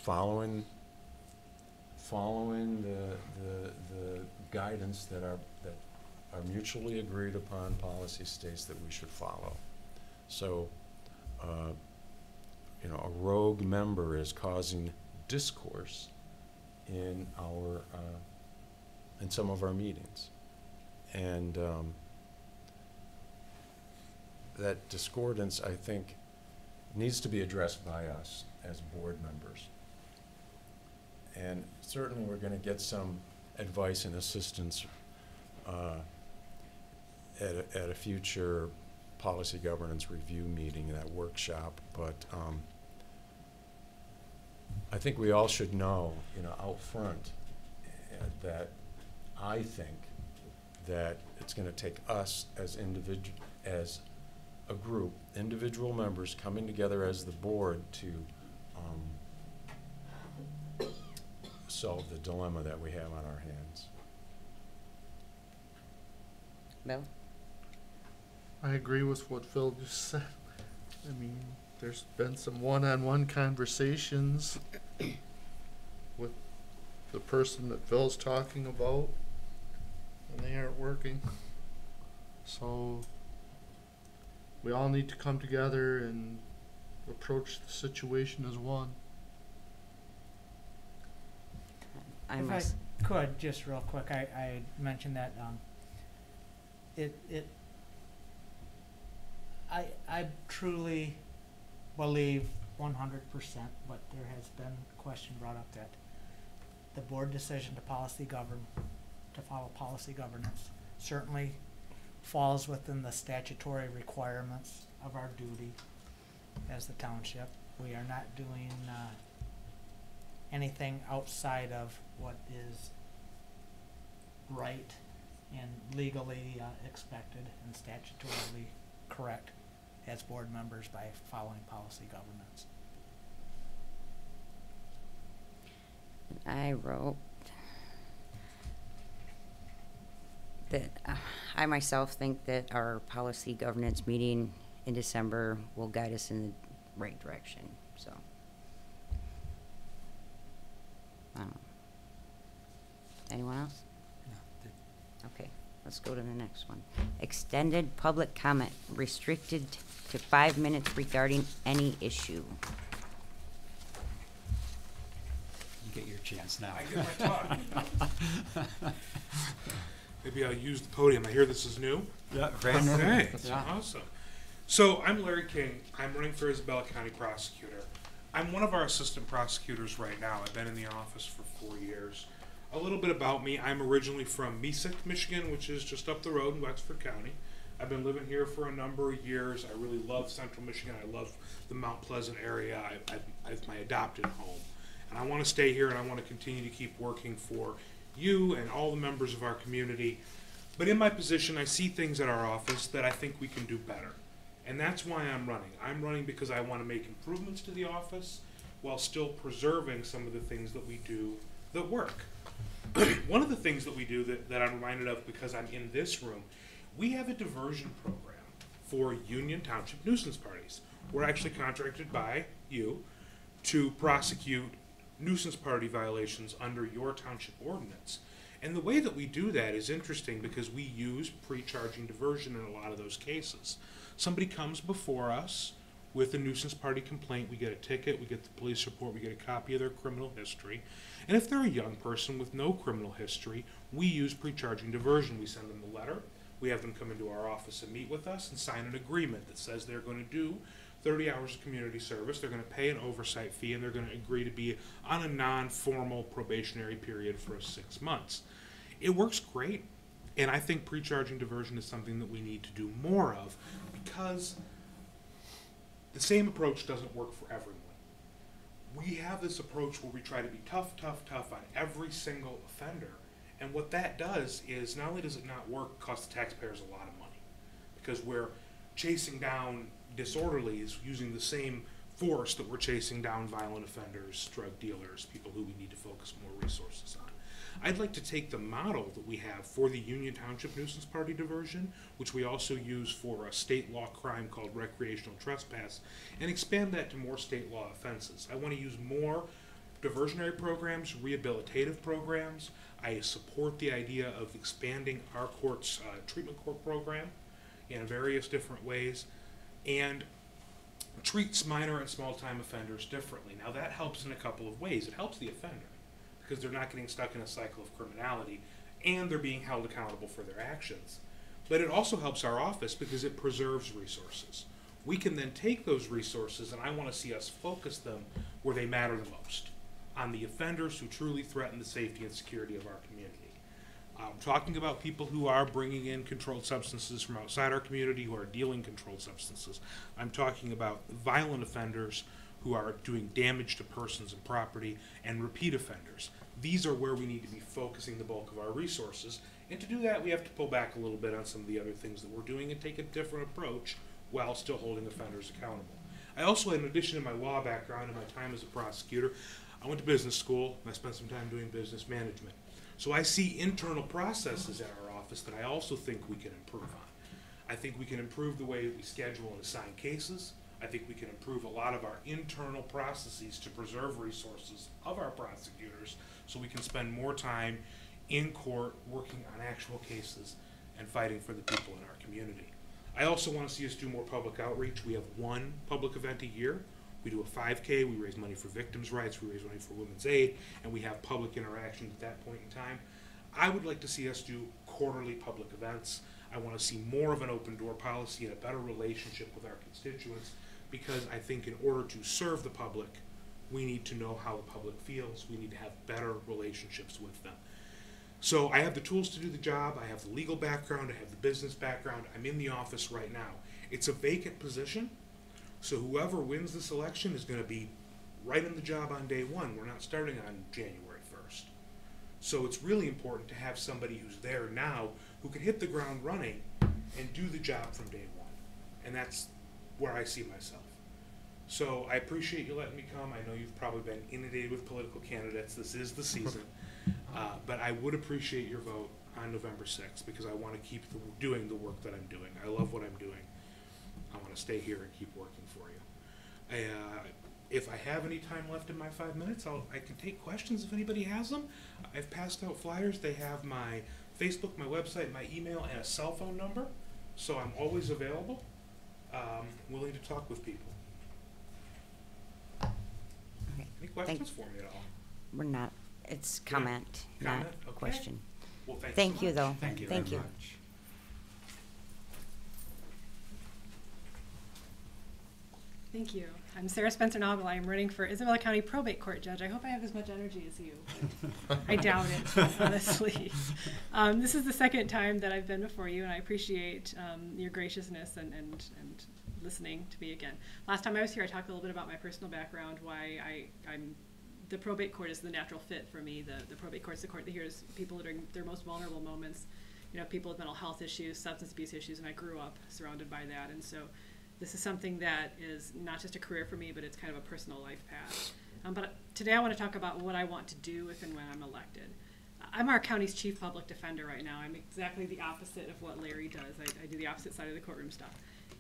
following the guidance that our mutually agreed upon policy states that we should follow. So, you know, a rogue member is causing discourse in our in some of our meetings, and that discordance, I think, needs to be addressed by us as board members. And certainly we're going to get some advice and assistance at a future policy governance review meeting, that workshop. But I think we all should know, you know, out front, that I think that it's going to take us as a group, individual members coming together as the board to solve the dilemma that we have on our hands. Bill? I agree with what Phil just said. I mean, there's been some one-on-one conversations with the person that Phil's talking about, and they aren't working. So we all need to come together and approach the situation as one. If I could, just real quick, I mentioned that I truly believe 100%, but there has been a question brought up that the board decision to follow policy governance certainly falls within the statutory requirements of our duty as the township. We are not doing anything outside of what is right and legally expected and statutorily correct as board members by following policy governance. I wrote that I myself think that our policy governance meeting in December will guide us in the right direction, so. I don't know. Anyone else? No. Okay, let's go to the next one. Extended public comment, restricted to 5 minutes regarding any issue. You get your chance now. I get my talk. Maybe I'll use the podium. I hear this is new. Yeah, brand new. Okay, Yeah. awesome. So I'm Larry King. I'm running for Isabella County Prosecutor. I'm one of our assistant prosecutors right now. I've been in the office for 4 years. A little bit about me. I'm originally from Meesick, Michigan, which is just up the road in Wexford County. I've been living here for a number of years. I really love Central Michigan. I love the Mount Pleasant area. It's my adopted home. And I want to stay here, and I want to continue to keep working for you and all the members of our community. But in my position, I see things at our office that I think we can do better. And that's why I'm running. I'm running because I want to make improvements to the office while still preserving some of the things that we do that work. one of the things that we do that I'm reminded of because I'm in this room, we have a diversion program for Union Township nuisance parties. We're actually contracted by you to prosecute nuisance party violations under your township ordinance. And the way that we do that is interesting because we use pre-charging diversion in a lot of those cases. Somebody comes before us with a nuisance party complaint, we get a ticket, we get the police report, we get a copy of their criminal history. And if they're a young person with no criminal history, we use pre-charging diversion. We send them a letter, we have them come into our office and meet with us and sign an agreement that says they're going to do 30 hours of community service, they're going to pay an oversight fee, and they're going to agree to be on a non-formal probationary period for 6 months. It works great, and I think pre-charging diversion is something that we need to do more of because the same approach doesn't work for everyone. We have this approach where we try to be tough on every single offender, and what that does is not only does it not work, it costs the taxpayers a lot of money because we're chasing down disorderlies using the same force that we're chasing down violent offenders, drug dealers, people who we need to focus more resources on. I'd like to take the model that we have for the Union Township nuisance party diversion, which we also use for a state law crime called recreational trespass, and expand that to more state law offenses. I want to use more diversionary programs, rehabilitative programs. I support the idea of expanding our court's treatment court program in various different ways, and treats minor and small-time offenders differently. Now that helps in a couple of ways. It helps the offender because they're not getting stuck in a cycle of criminality and they're being held accountable for their actions. But it also helps our office because it preserves resources. We can then take those resources, and I want to see us focus them where they matter the most, on the offenders who truly threaten the safety and security of our community. Talking about people who are bringing in controlled substances from outside our community, who are dealing controlled substances. I'm talking about violent offenders who are doing damage to persons and property, and repeat offenders. These are where we need to be focusing the bulk of our resources, and to do that we have to pull back a little bit on some of the other things that we're doing and take a different approach while still holding offenders accountable. I also, in addition to my law background and my time as a prosecutor, I went to business school and I spent some time doing business management. So I see internal processes in our office that I also think we can improve on. I think we can improve the way we schedule and assign cases. I think we can improve a lot of our internal processes to preserve resources of our prosecutors so we can spend more time in court working on actual cases and fighting for the people in our community. I also want to see us do more public outreach. We have one public event a year. We do a 5K, we raise money for victims' rights, we raise money for women's aid, and we have public interaction at that point in time. I would like to see us do quarterly public events. I want to see more of an open door policy and a better relationship with our constituents, because I think in order to serve the public, we need to know how the public feels. We need to have better relationships with them. So I have the tools to do the job. I have the legal background. I have the business background. I'm in the office right now. It's a vacant position. So whoever wins this election is going to be right in the job on day one. We're not starting on January 1st. So it's really important to have somebody who's there now who can hit the ground running and do the job from day one. And that's where I see myself. So I appreciate you letting me come. I know you've probably been inundated with political candidates. This is the season. But I would appreciate your vote on November 6th because I want to keep doing the work that I'm doing. I love what I'm doing. I want to stay here and keep working for you. If I have any time left in my 5 minutes, I can take questions if anybody has them. I've passed out flyers. They have my Facebook, my website, my email, and a cell phone number. So I'm always available, willing to talk with people. Okay. Any questions for me at all? We're not, it's comment, Comment? not Okay. question. Well, thanks Thank so you, much. though. Thank you Thank very you. much. Thank you. I'm Sarah Spencer-Noggle. I am running for Isabella County Probate Court Judge. I hope I have as much energy as you. I doubt it, honestly. This is the second time that I've been before you, and I appreciate your graciousness and listening to me again. Last time I was here, I talked a little bit about my personal background, why the probate court is the natural fit for me. The probate court is the court that hears people during their most vulnerable moments, you know, people with mental health issues, substance abuse issues, and I grew up surrounded by that. And so this is something that is not just a career for me, but it's kind of a personal life path. But today I want to talk about what I want to do if and when I'm elected. I'm our county's chief public defender right now. I'm exactly the opposite of what Larry does. I do the opposite side of the courtroom stuff.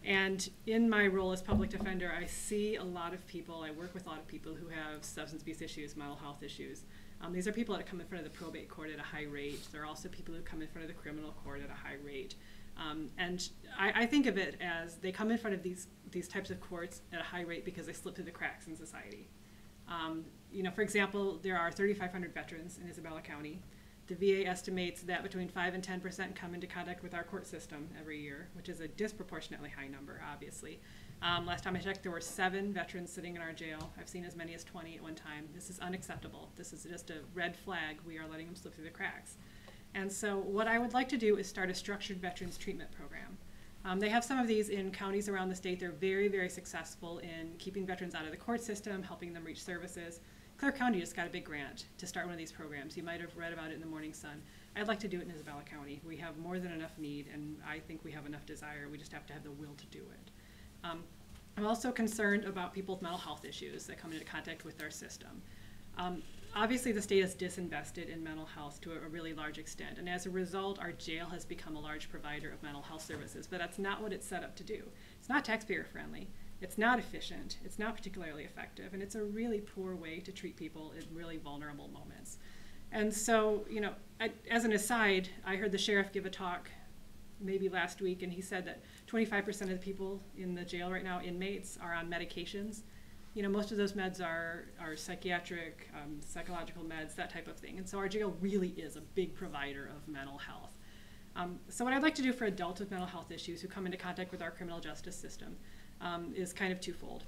And in my role as public defender, I see a lot of people, I work with a lot of people who have substance abuse issues, mental health issues. These are people that come in front of the probate court at a high rate. There are also people who come in front of the criminal court at a high rate. And I think of it as they come in front of these types of courts at a high rate because they slip through the cracks in society. You know, for example, there are 3,500 veterans in Isabella County. The VA estimates that between 5 and 10% come into contact with our court system every year, which is a disproportionately high number, obviously. Last time I checked, there were 7 veterans sitting in our jail. I've seen as many as 20 at one time. This is unacceptable. This is just a red flag. We are letting them slip through the cracks. And so what I would like to do is start a structured veterans treatment program. They have some of these in counties around the state. They're very, very successful in keeping veterans out of the court system, helping them reach services. Clare County just got a big grant to start one of these programs. You might have read about it in the Morning Sun. I'd like to do it in Isabella County. We have more than enough need, and I think we have enough desire. We just have to have the will to do it. I'm also concerned about people with mental health issues that come into contact with our system. Obviously, the state has disinvested in mental health to a really large extent, and as a result, our jail has become a large provider of mental health services, but that's not what it's set up to do. It's not taxpayer-friendly. It's not efficient, it's not particularly effective, and it's a really poor way to treat people in really vulnerable moments. And so, you know, as an aside, I heard the sheriff give a talk maybe last week, and he said that 25% of the people in the jail right now, inmates, are on medications. You know, most of those meds are psychiatric, psychological meds, that type of thing. And so our jail really is a big provider of mental health. So what I'd like to do for adults with mental health issues who come into contact with our criminal justice system is kind of twofold.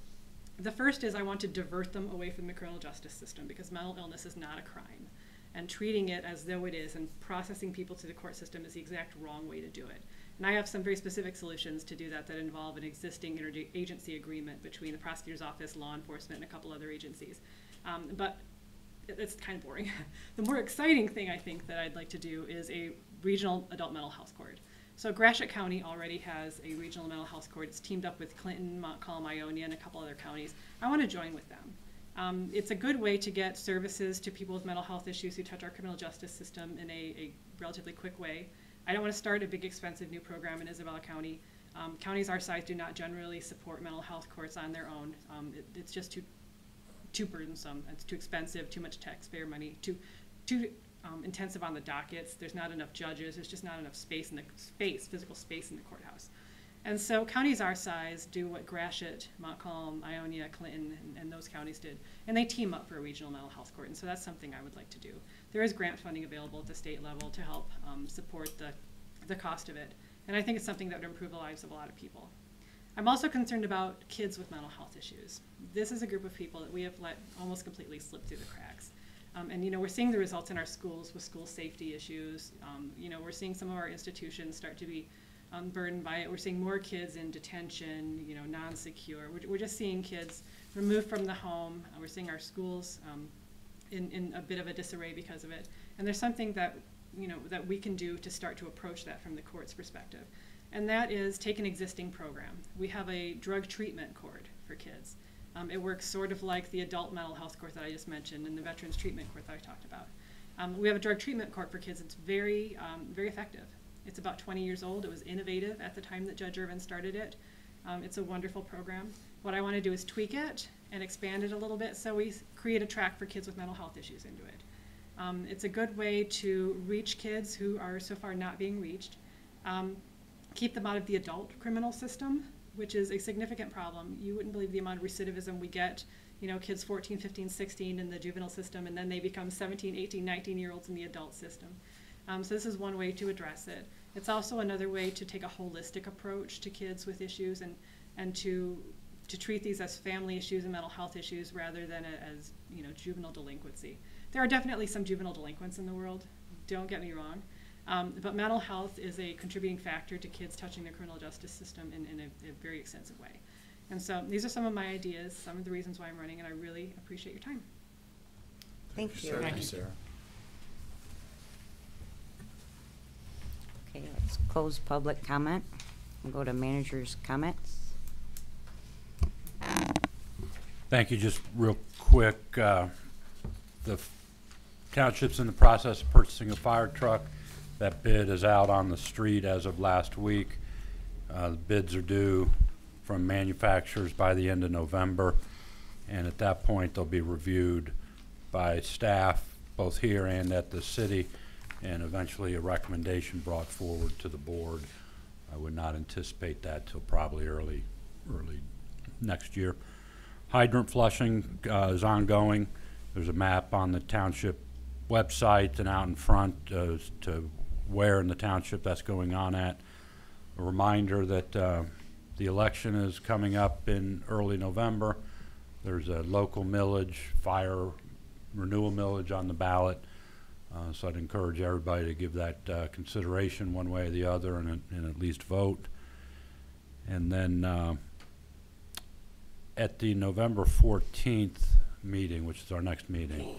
The first is I want to divert them away from the criminal justice system because mental illness is not a crime. And treating it as though it is and processing people to the court system is the exact wrong way to do it. And I have some very specific solutions to do that that involve an existing interagency agreement between the prosecutor's office, law enforcement, and a couple other agencies. But it's kind of boring. The more exciting thing I think that I'd like to do is a regional adult mental health court. So Gratiot County already has a regional mental health court. It's teamed up with Clinton, Montcalm, Ionia, and a couple other counties. I want to join with them. It's a good way to get services to people with mental health issues who touch our criminal justice system in a relatively quick way. I don't want to start a big, expensive new program in Isabella County. Counties our size do not generally support mental health courts on their own. It's just too burdensome. It's too expensive, too much taxpayer money, too intensive on the dockets. There's not enough judges. There's just not enough space in the physical space in the courthouse. And so counties our size do what Gratiot, Montcalm, Ionia, Clinton, and those counties did. And they team up for a regional mental health court. And so that's something I would like to do. There is grant funding available at the state level to help support the cost of it. And I think it's something that would improve the lives of a lot of people. I'm also concerned about kids with mental health issues. This is a group of people that we have let almost completely slip through the cracks. And you know, we're seeing the results in our schools with school safety issues. You know, we're seeing some of our institutions start to be burdened by it. We're seeing more kids in detention, you know, non-secure. We're just seeing kids removed from the home. We're seeing our schools in a bit of a disarray because of it. And there's something that, you know, that we can do to start to approach that from the court's perspective. And that is take an existing program. We have a drug treatment court for kids. It works sort of like the adult mental health court that I just mentioned and the veterans treatment court that I talked about. We have a drug treatment court for kids. It's very, very effective. It's about 20 years old. It was innovative at the time that Judge Irvin started it. It's a wonderful program. What I want to do is tweak it and expand it a little bit so we create a track for kids with mental health issues into it. It's a good way to reach kids who are so far not being reached, keep them out of the adult criminal system, which is a significant problem. You wouldn't believe the amount of recidivism we get, you know, kids 14, 15, 16 in the juvenile system, and then they become 17, 18, 19-year-olds in the adult system. So this is one way to address it. It's also another way to take a holistic approach to kids with issues and to treat these as family issues and mental health issues rather than as, you know, juvenile delinquency. There are definitely some juvenile delinquents in the world, don't get me wrong, but mental health is a contributing factor to kids touching the criminal justice system in a very extensive way. And so these are some of my ideas, some of the reasons why I'm running, and I really appreciate your time. Thank you. Thank you, Sarah. Okay, let's close public comment. We'll go to manager's comments. Thank you. Just real quick, the Township's in the process of purchasing a fire truck. That bid is out on the street as of last week. The bids are due from manufacturers by the end of November, and at that point they'll be reviewed by staff both here and at the city, and eventually a recommendation brought forward to the board. I would not anticipate that till probably early next year. Hydrant flushing is ongoing. There's a map on the township website and out in front as to where in the township that's going on at. A reminder that the election is coming up in early November. There's a local millage, fire renewal millage on the ballot. So I'd encourage everybody to give that consideration one way or the other and at least vote. And then at the November 14th meeting, which is our next meeting,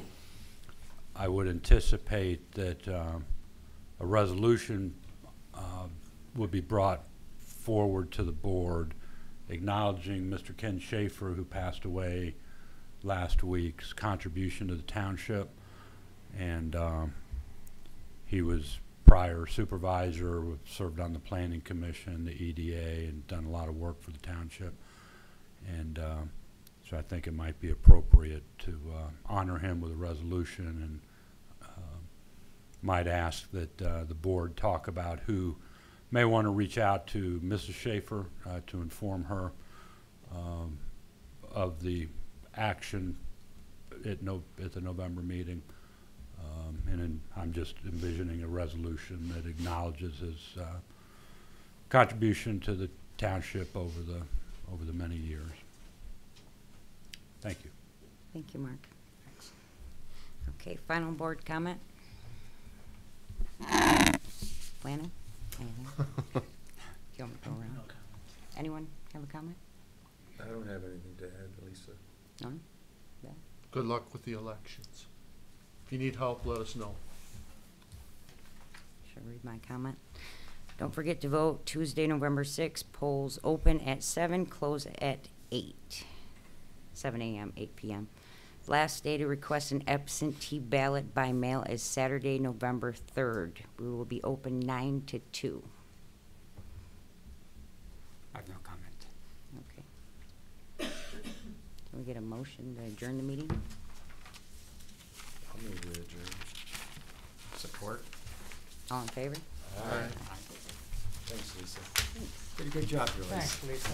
I would anticipate that a resolution would be brought forward to the board acknowledging Mr. Ken Schaefer, who passed away last week's contribution to the township. And he was prior supervisor, served on the planning commission, the EDA, and done a lot of work for the township. And so I think it might be appropriate to honor him with a resolution, and might ask that the board talk about who may want to reach out to Mrs. Schaefer to inform her of the action at the November meeting. And I'm just envisioning a resolution that acknowledges his contribution to the township over the many years. Thank you. Thank you, Mark. Okay, final board comment? Planning? Anything? You want me to go around? Anyone have a comment? I don't have anything to add, Lisa. No? Yeah. Good luck with the elections. If you need help, let us know. Should I read my comment? Don't forget to vote Tuesday, November 6th. Polls open at 7, close at 8. 7 a.m., 8 p.m. Last day to request an absentee ballot by mail is Saturday, November 3rd. We will be open 9 to 2. I have no comment. Okay. Can we get a motion to adjourn the meeting? I'll move to adjourn. Support? All in favor? Aye. Thanks, Lisa. Did a good job, Joyce. Thanks, Lisa.